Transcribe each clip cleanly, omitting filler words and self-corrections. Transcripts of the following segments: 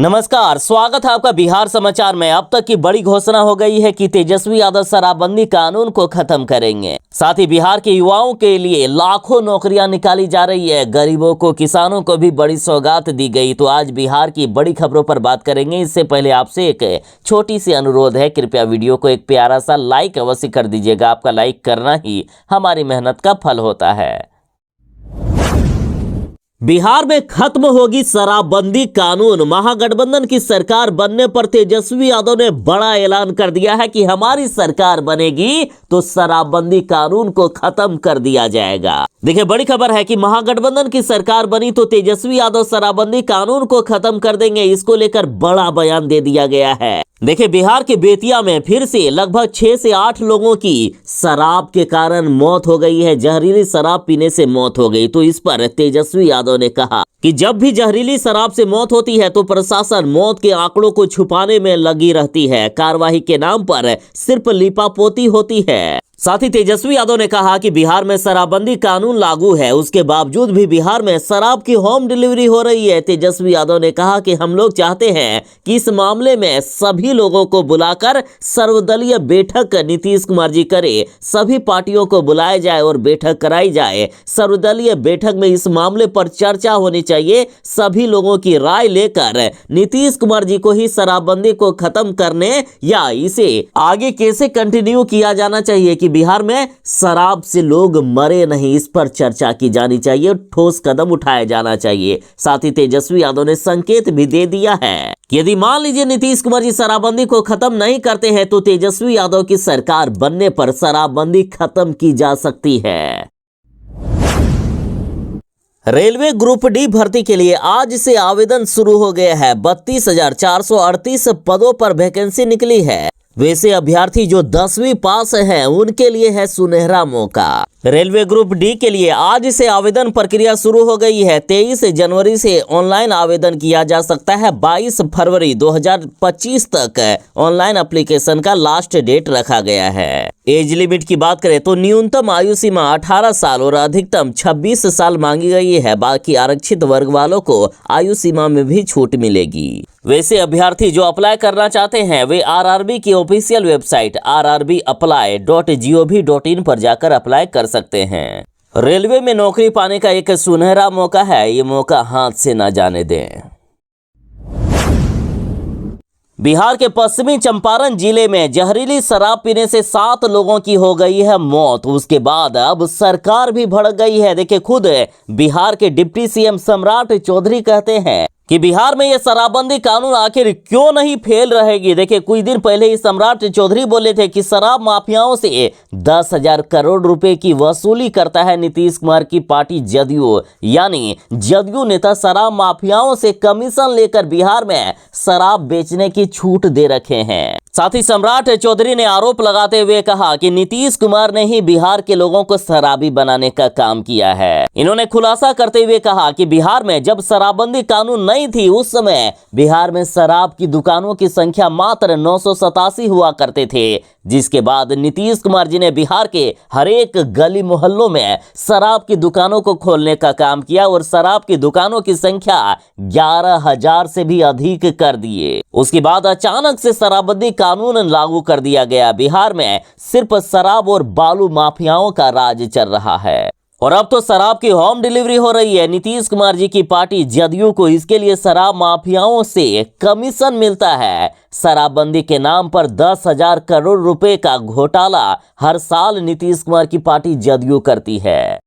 नमस्कार, स्वागत है आपका बिहार समाचार में। अब तक की बड़ी घोषणा हो गई है कि तेजस्वी यादव शराबबंदी कानून को खत्म करेंगे। साथ ही बिहार के युवाओं के लिए लाखों नौकरियां निकाली जा रही है। गरीबों को, किसानों को भी बड़ी सौगात दी गई। तो आज बिहार की बड़ी खबरों पर बात करेंगे। इससे पहले आपसे एक छोटी सी अनुरोध है, कृपया वीडियो को एक प्यारा सा लाइक अवश्य कर दीजिएगा। आपका लाइक करना ही हमारी मेहनत का फल होता है। बिहार में खत्म होगी शराबबंदी कानून। महागठबंधन की सरकार बनने पर तेजस्वी यादव ने बड़ा ऐलान कर दिया है कि हमारी सरकार बनेगी तो शराबबंदी कानून को खत्म कर दिया जाएगा। देखिए, बड़ी खबर है कि महागठबंधन की सरकार बनी तो तेजस्वी यादव शराबबंदी कानून को खत्म कर देंगे। इसको लेकर बड़ा बयान दे दिया गया है। देखिए, बिहार के बेतिया में फिर से लगभग 6 से 8 लोगों की शराब के कारण मौत हो गई है। जहरीली शराब पीने से मौत हो गई। तो इस पर तेजस्वी यादव ने कहा कि जब भी जहरीली शराब से मौत होती है तो प्रशासन मौत के आंकड़ों को छुपाने में लगी रहती है। कार्रवाई के नाम पर सिर्फ लिपापोती होती है। साथ ही तेजस्वी यादव ने कहा कि बिहार में शराबबंदी कानून लागू है, उसके बावजूद भी बिहार में शराब की होम डिलीवरी हो रही है। तेजस्वी यादव ने कहा कि हम लोग चाहते हैं कि इस मामले में सभी लोगों को बुलाकर सर्वदलीय बैठक नीतीश कुमार जी करे। सभी पार्टियों को बुलाया जाए और बैठक कराई जाए। सर्वदलीय बैठक में इस मामले पर चर्चा होनी चाहिए। सभी लोगों की राय लेकर नीतीश कुमार जी को ही शराबबंदी को खत्म करने या इसे आगे कैसे कंटिन्यू किया जाना चाहिए कि बिहार में शराब से लोग मरे नहीं, इस पर चर्चा की जानी चाहिए। ठोस कदम उठाया जाना चाहिए। साथ ही तेजस्वी यादव ने संकेत भी दे दिया है कि यदि मान लीजिए नीतीश कुमार जी शराबबंदी को खत्म नहीं करते हैं तो तेजस्वी यादव की सरकार बनने पर शराबबंदी खत्म की जा सकती है। रेलवे ग्रुप डी भर्ती के लिए आज से आवेदन शुरू हो गया है। 32,438 पदों पर वैकेंसी निकली है। वैसे अभ्यर्थी जो 10वीं पास हैं उनके लिए है सुनहरा मौका। रेलवे ग्रुप डी के लिए आज से आवेदन प्रक्रिया शुरू हो गई है। 23 जनवरी से ऑनलाइन आवेदन किया जा सकता है। 22 फरवरी 2025 तक ऑनलाइन एप्लीकेशन का लास्ट डेट रखा गया है। एज लिमिट की बात करें तो न्यूनतम आयु सीमा 18 साल और अधिकतम 26 साल मांगी गई है। बाकी आरक्षित वर्ग वालों को आयु सीमा में भी छूट मिलेगी। वैसे अभ्यर्थी जो अप्लाई करना चाहते हैं वे आरआरबी की ऑफिशियल वेबसाइट rrbapply.gov.in पर जाकर अप्लाई कर सकते हैं। रेलवे में नौकरी पाने का एक सुनहरा मौका है, ये मौका हाथ से ना जाने दें। बिहार के पश्चिमी चंपारण जिले में जहरीली शराब पीने से 7 लोगों की हो गई है मौत। उसके बाद अब सरकार भी भड़क गई है। देखिए, खुद बिहार के डिप्टी सीएम सम्राट चौधरी कहते हैं कि बिहार में ये शराबबंदी कानून आखिर क्यों नहीं फेल रहेगी। देखिए, कुछ दिन पहले ही सम्राट चौधरी बोले थे कि शराब माफियाओं से 10,000 करोड़ रुपए की वसूली करता है नीतीश कुमार की पार्टी जदयू। यानी जदयू नेता शराब माफियाओं से कमीशन लेकर बिहार में शराब बेचने की छूट दे रखे हैं। साथ ही सम्राट चौधरी ने आरोप लगाते हुए कहा कि नीतीश कुमार ने ही बिहार के लोगों को शराबी बनाने का काम किया है। इन्होंने खुलासा करते हुए कहा कि बिहार में जब शराबबंदी कानून नहीं थी उस समय बिहार में शराब की दुकानों की संख्या मात्र 987 हुआ करते थे, जिसके बाद नीतीश कुमार जी ने बिहार के हर एक गली मोहल्लों में शराब की दुकानों को खोलने का काम किया और शराब की दुकानों की संख्या 11,000 से भी अधिक कर दिए। उसके बाद अचानक से शराबबंदी कानून लागू कर दिया गया। बिहार में सिर्फ शराब और बालू माफियाओं का राज चल रहा है और अब तो शराब की होम डिलीवरी हो रही है। नीतीश कुमार जी की पार्टी जदयू को इसके लिए शराब माफियाओं से कमीशन मिलता है। शराबबंदी के नाम पर 10,000 करोड़ रुपए का घोटाला हर साल नीतीश कुमार की पार्टी जदयू करती है।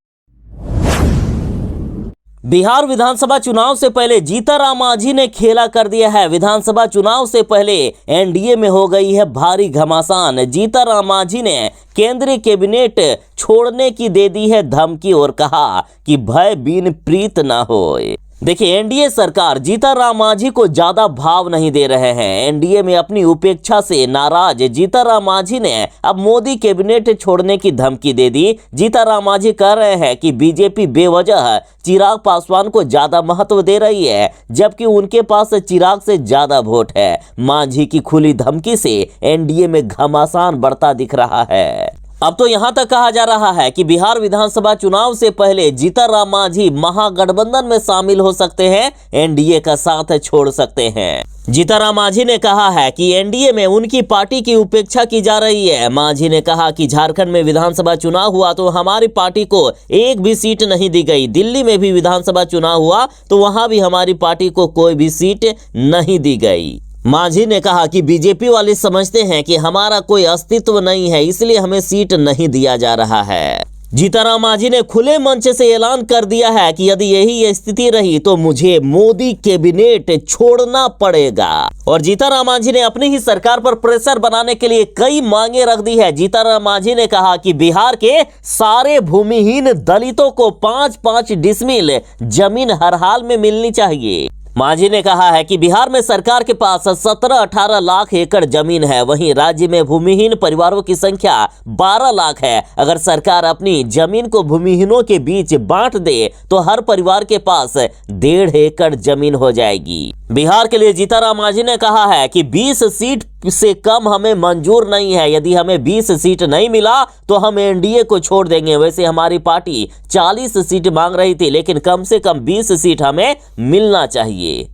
बिहार विधानसभा चुनाव से पहले जीतनराम मांझी ने खेला कर दिया है। विधानसभा चुनाव से पहले एनडीए में हो गई है भारी घमासान। जीतनराम मांझी ने केंद्रीय कैबिनेट छोड़ने की दे दी है धमकी और कहा कि भय बिन प्रीत ना होए। देखिए, एनडीए सरकार जीतनराम मांझी को ज्यादा भाव नहीं दे रहे हैं। एनडीए में अपनी उपेक्षा से नाराज जीतनराम मांझी ने अब मोदी कैबिनेट छोड़ने की धमकी दे दी। जीतनराम मांझी कह रहे हैं कि बीजेपी बेवजह चिराग पासवान को ज्यादा महत्व दे रही है, जबकि उनके पास चिराग से ज्यादा वोट है। मांझी की खुली धमकी से एनडीए में घमासान बढ़ता दिख रहा है। अब तो यहां तक कहा जा रहा है कि बिहार विधानसभा चुनाव से पहले जीतनराम मांझी महागठबंधन में शामिल हो सकते हैं, एनडीए का साथ छोड़ सकते हैं। जीतनराम मांझी ने कहा है कि एनडीए में उनकी पार्टी की उपेक्षा की जा रही है। मांझी ने कहा कि झारखंड में विधानसभा चुनाव हुआ तो हमारी पार्टी को एक भी सीट नहीं दी गई। दिल्ली में भी विधानसभा चुनाव हुआ तो वहां भी हमारी पार्टी को कोई भी सीट नहीं दी गई। मांझी ने कहा कि बीजेपी वाले समझते हैं कि हमारा कोई अस्तित्व नहीं है, इसलिए हमें सीट नहीं दिया जा रहा है। जीतनराम मांझी ने खुले मंच से ऐलान कर दिया है कि यदि यही स्थिति रही तो मुझे मोदी कैबिनेट छोड़ना पड़ेगा। और जीतनराम मांझी ने अपनी ही सरकार पर प्रेशर बनाने के लिए कई मांगे रख दी है। जीतनराम मांझी ने कहा कि बिहार के सारे भूमिहीन दलितों को 5-5 डिसमिल जमीन हर हाल में मिलनी चाहिए। मांझी ने कहा है कि बिहार में सरकार के पास 17-18 लाख एकड़ जमीन है, वहीं राज्य में भूमिहीन परिवारों की संख्या 12 लाख है। अगर सरकार अपनी जमीन को भूमिहीनों के बीच बांट दे तो हर परिवार के पास 1.5 एकड़ जमीन हो जाएगी। बिहार के लिए जीतनराम मांझी ने कहा है कि 20 सीट से कम हमें मंजूर नहीं है। यदि हमें 20 सीट नहीं मिला तो हम एनडीए को छोड़ देंगे। वैसे हमारी पार्टी 40 सीट मांग रही थी, लेकिन कम से कम 20 सीट हमें मिलना चाहिए।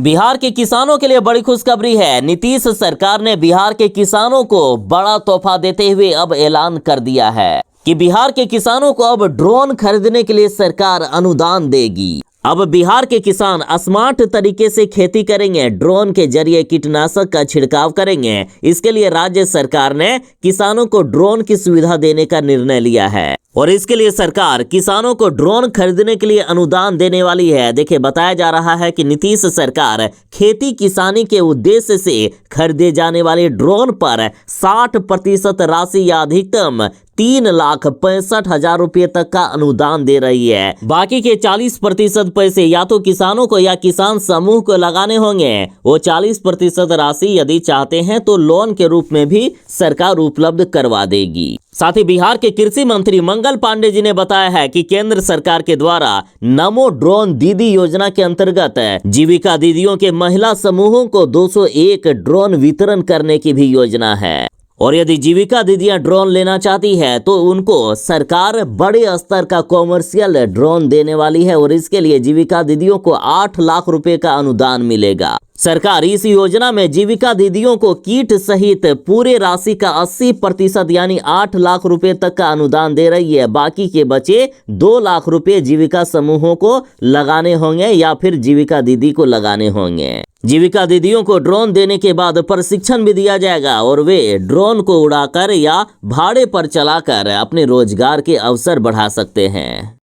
बिहार के किसानों के लिए बड़ी खुशखबरी है। नीतीश सरकार ने बिहार के किसानों को बड़ा तोहफा देते हुए अब ऐलान कर दिया है कि बिहार के किसानों को अब ड्रोन खरीदने के लिए सरकार अनुदान देगी। अब बिहार के किसान स्मार्ट तरीके से खेती करेंगे, ड्रोन के जरिए कीटनाशक का छिड़काव करेंगे। इसके लिए राज्य सरकार ने किसानों को ड्रोन की सुविधा देने का निर्णय लिया है और इसके लिए सरकार किसानों को ड्रोन खरीदने के लिए अनुदान देने वाली है। देखिए, बताया जा रहा है कि नीतीश सरकार खेती किसानी के उद्देश्य से खरीदे जाने वाले ड्रोन पर 60% राशि या अधिकतम 3,65,000 रुपये तक का अनुदान दे रही है। बाकी के 40% पैसे या तो किसानों को या किसान समूह को लगाने होंगे। वो 40% राशि यदि चाहते हैं तो लोन के रूप में भी सरकार उपलब्ध करवा देगी। साथ ही बिहार के कृषि मंत्री मंगल पांडे जी ने बताया है कि केंद्र सरकार के द्वारा नमो ड्रोन दीदी योजना के अंतर्गत जीविका दीदियों के महिला समूहों को 201 ड्रोन वितरण करने की भी योजना है। और यदि जीविका दीदियां ड्रोन लेना चाहती है तो उनको सरकार बड़े स्तर का कॉमर्शियल ड्रोन देने वाली है और इसके लिए जीविका दीदियों को 8 लाख रुपए का अनुदान मिलेगा। सरकार इस योजना में जीविका दीदियों को किट सहित पूरे राशि का 80% यानी 8 लाख रुपए तक का अनुदान दे रही है। बाकी के बचे 2 लाख रुपए जीविका समूहों को लगाने होंगे या फिर जीविका दीदी को लगाने होंगे। जीविका दीदियों को ड्रोन देने के बाद प्रशिक्षण भी दिया जाएगा और वे ड्रोन को उड़ाकर या भाड़े पर चलाकर अपने रोजगार के अवसर बढ़ा सकते हैं।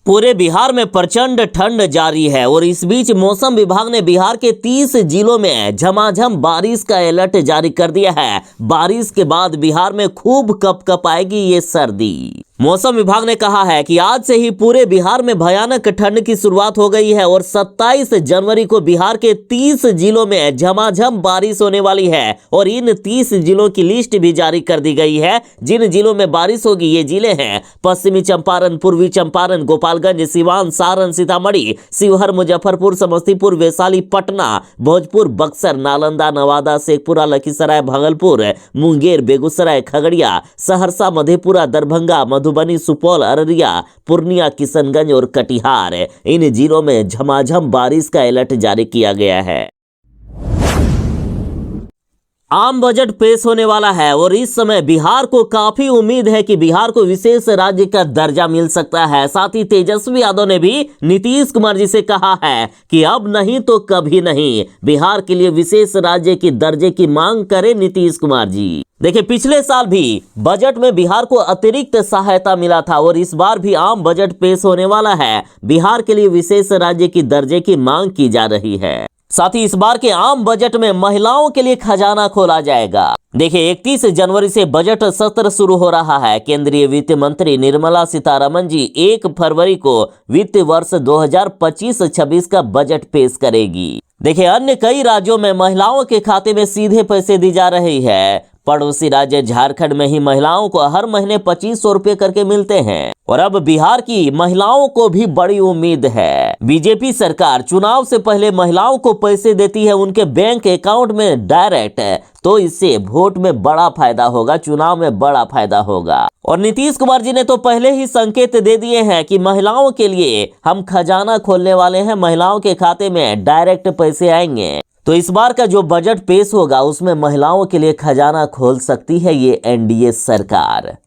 पूरे बिहार में प्रचंड ठंड जारी है और इस बीच मौसम विभाग ने बिहार के 30 जिलों में झमाझम बारिश का अलर्ट जारी कर दिया है। बारिश के बाद बिहार में खूब कपकपाएगी ये सर्दी। मौसम विभाग ने कहा है कि आज से ही पूरे बिहार में भयानक ठंड की शुरुआत हो गई है और 27 जनवरी को बिहार के 30 जिलों में झमाझम बारिश होने वाली है और इन 30 जिलों की लिस्ट भी जारी कर दी गई है। जिन जिलों में बारिश होगी ये जिले हैं पश्चिमी चंपारण, पूर्वी चंपारण, गोपालगंज, सिवान, सारण, सीतामढ़ी, शिवहर, मुजफ्फरपुर, समस्तीपुर, वैशाली, पटना, भोजपुर, बक्सर, नालंदा, नवादा, शेखपुरा, लखीसराय, भागलपुर, मुंगेर, बेगूसराय, खगड़िया, सहरसा, मधेपुरा, दरभंगा, मधुबनी, सुपौल, अररिया, पूर्णिया, किशनगंज और कटिहार, इन जिलों में झमाझम बारिश का अलर्ट जारी किया गया है। आम बजट पेश होने वाला है और इस समय बिहार को काफी उम्मीद है कि बिहार को विशेष राज्य का दर्जा मिल सकता है। साथ ही तेजस्वी यादव ने भी नीतीश कुमार जी से कहा है कि अब नहीं तो कभी नहीं बिहार के लिए विशेष राज्य की दर्जे की मांग करें नीतीश कुमार जी। देखिए, पिछले साल भी बजट में बिहार को अतिरिक्त सहायता मिला था और इस बार भी आम बजट पेश होने वाला है। बिहार के लिए विशेष राज्य की दर्जे की मांग की जा रही है। साथ ही इस बार के आम बजट में महिलाओं के लिए खजाना खोला जाएगा। देखिए, 31 जनवरी से बजट सत्र शुरू हो रहा है। केंद्रीय वित्त मंत्री निर्मला सीतारमण जी 1 फरवरी को वित्त वर्ष 2025-26 का बजट पेश करेगी। देखिए, अन्य कई राज्यों में महिलाओं के खाते में सीधे पैसे दी जा रही है। पड़ोसी राज्य झारखंड में ही महिलाओं को हर महीने 2500 रुपए करके मिलते हैं और अब बिहार की महिलाओं को भी बड़ी उम्मीद है। बीजेपी सरकार चुनाव से पहले महिलाओं को पैसे देती है उनके बैंक अकाउंट में डायरेक्ट, तो इससे वोट में बड़ा फायदा होगा, चुनाव में बड़ा फायदा होगा। और नीतीश कुमार जी ने तो पहले ही संकेत दे दिए हैं कि महिलाओं के लिए हम खजाना खोलने वाले हैं, महिलाओं के खाते में डायरेक्ट पैसे आएंगे। तो इस बार का जो बजट पेश होगा उसमें महिलाओं के लिए खजाना खोल सकती है ये एनडीए सरकार।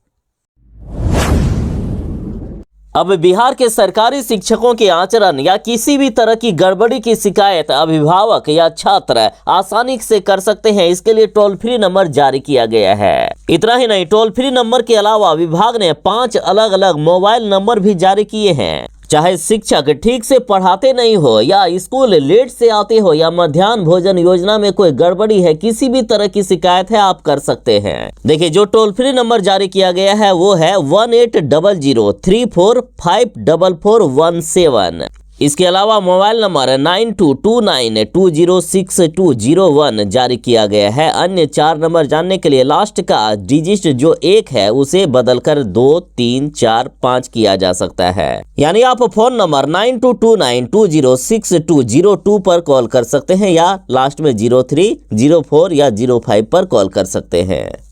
अब बिहार के सरकारी शिक्षकों के आचरण या किसी भी तरह की गड़बड़ी की शिकायत अभिभावक या छात्र आसानी से कर सकते हैं। इसके लिए टोल फ्री नंबर जारी किया गया है। इतना ही नहीं, टोल फ्री नंबर के अलावा विभाग ने 5 अलग अलग मोबाइल नंबर भी जारी किए हैं। चाहे शिक्षक ठीक से पढ़ाते नहीं हो या स्कूल लेट से आते हो या मध्याह्न भोजन योजना में कोई गड़बड़ी है, किसी भी तरह की शिकायत है आप कर सकते हैं। देखिए, जो टोल फ्री नंबर जारी किया गया है वो है 1800344417। इसके अलावा मोबाइल नंबर 9229206201 जारी किया गया है। अन्य 4 नंबर जानने के लिए लास्ट का डिजिट जो 1 है उसे बदलकर 2, 3, 4, 5 किया जा सकता है। यानी आप फोन नंबर 9229206202 पर कॉल कर सकते हैं या लास्ट में 03, 04 या 05 पर कॉल कर सकते हैं।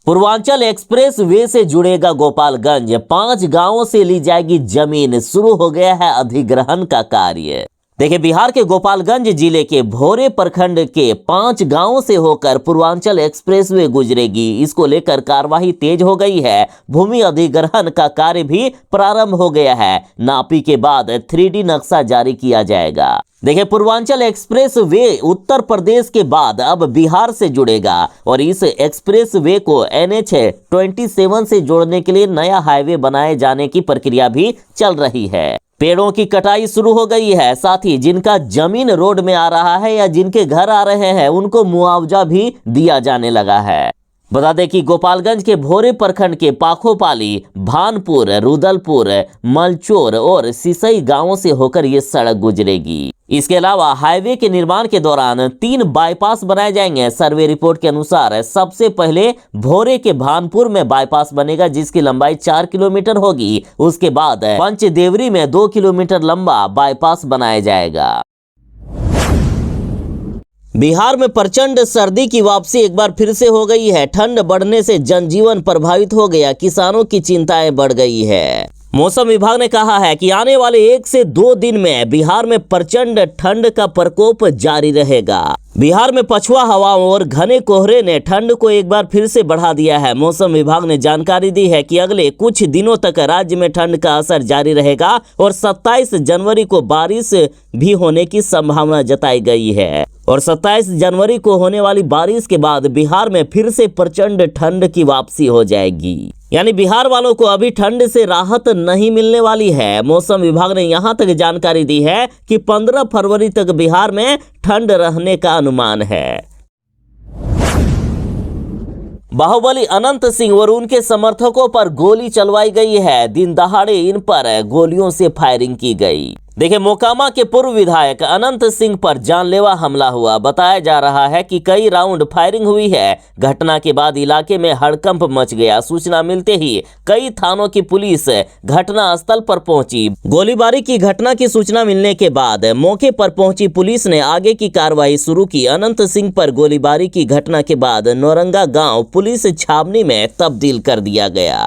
पूर्वांचल एक्सप्रेस वे से जुड़ेगा गोपालगंज, 5 गांवों से ली जाएगी जमीन, शुरू हो गया है अधिग्रहण का कार्य। देखिए, बिहार के गोपालगंज जिले के भोरे प्रखंड के 5 गांवों से होकर पूर्वांचल एक्सप्रेस वे गुजरेगी। इसको लेकर कार्यवाही तेज हो गई है। भूमि अधिग्रहण का कार्य भी प्रारंभ हो गया है। नापी के बाद 3D नक्शा जारी किया जाएगा। देखिए, पूर्वांचल एक्सप्रेस वे उत्तर प्रदेश के बाद अब बिहार से जुड़ेगा और इस एक्सप्रेस वे को NH-27 से जोड़ने के लिए नया हाईवे बनाए जाने की प्रक्रिया भी चल रही है। पेड़ों की कटाई शुरू हो गई है। साथ ही जिनका जमीन रोड में आ रहा है या जिनके घर आ रहे हैं उनको मुआवजा भी दिया जाने लगा है। बता दें कि गोपालगंज के भोरे प्रखंड के पाखोपाली, भानपुर, रुदलपुर, मलचोर और सिसई गांवों से होकर ये सड़क गुजरेगी। इसके अलावा हाईवे के निर्माण के दौरान 3 बाईपास बनाए जाएंगे। सर्वे रिपोर्ट के अनुसार सबसे पहले भोरे के भानपुर में बाईपास बनेगा जिसकी लंबाई 4 किलोमीटर होगी। उसके बाद पंचदेवरी में 2 किलोमीटर लंबा बाईपास बनाया जाएगा। बिहार में प्रचंड सर्दी की वापसी एक बार फिर से हो गई है। ठंड बढ़ने से जनजीवन प्रभावित हो गया, किसानों की चिंताएं बढ़ गई है। मौसम विभाग ने कहा है कि आने वाले 1 से 2 दिन में बिहार में प्रचंड ठंड का प्रकोप जारी रहेगा। बिहार में पछुआ हवाओं और घने कोहरे ने ठंड को एक बार फिर से बढ़ा दिया है। मौसम विभाग ने जानकारी दी है कि अगले कुछ दिनों तक राज्य में ठंड का असर जारी रहेगा और 27 जनवरी को बारिश भी होने की संभावना जताई गई है। और 27 जनवरी को होने वाली बारिश के बाद बिहार में फिर से प्रचंड ठंड की वापसी हो जाएगी। यानी बिहार वालों को अभी ठंड से राहत नहीं मिलने वाली है। मौसम विभाग ने यहां तक जानकारी दी है कि 15 फरवरी तक बिहार में ठंड रहने का अनुमान है। बाहुबली अनंत सिंह और उनके समर्थकों पर गोली चलवाई गई है। दिन दहाड़े इन पर गोलियों से फायरिंग की गई। देखिए, मोकामा के पूर्व विधायक अनंत सिंह पर जानलेवा हमला हुआ। बताया जा रहा है कि कई राउंड फायरिंग हुई है। घटना के बाद इलाके में हड़कंप मच गया। सूचना मिलते ही कई थानों की पुलिस घटना स्थल पर पहुंची। गोलीबारी की घटना की सूचना मिलने के बाद मौके पर पहुंची पुलिस ने आगे की कार्रवाई शुरू की। अनंत सिंह पर गोलीबारी की घटना के बाद नौरंगा गांव पुलिस छावनी में तब्दील कर दिया गया।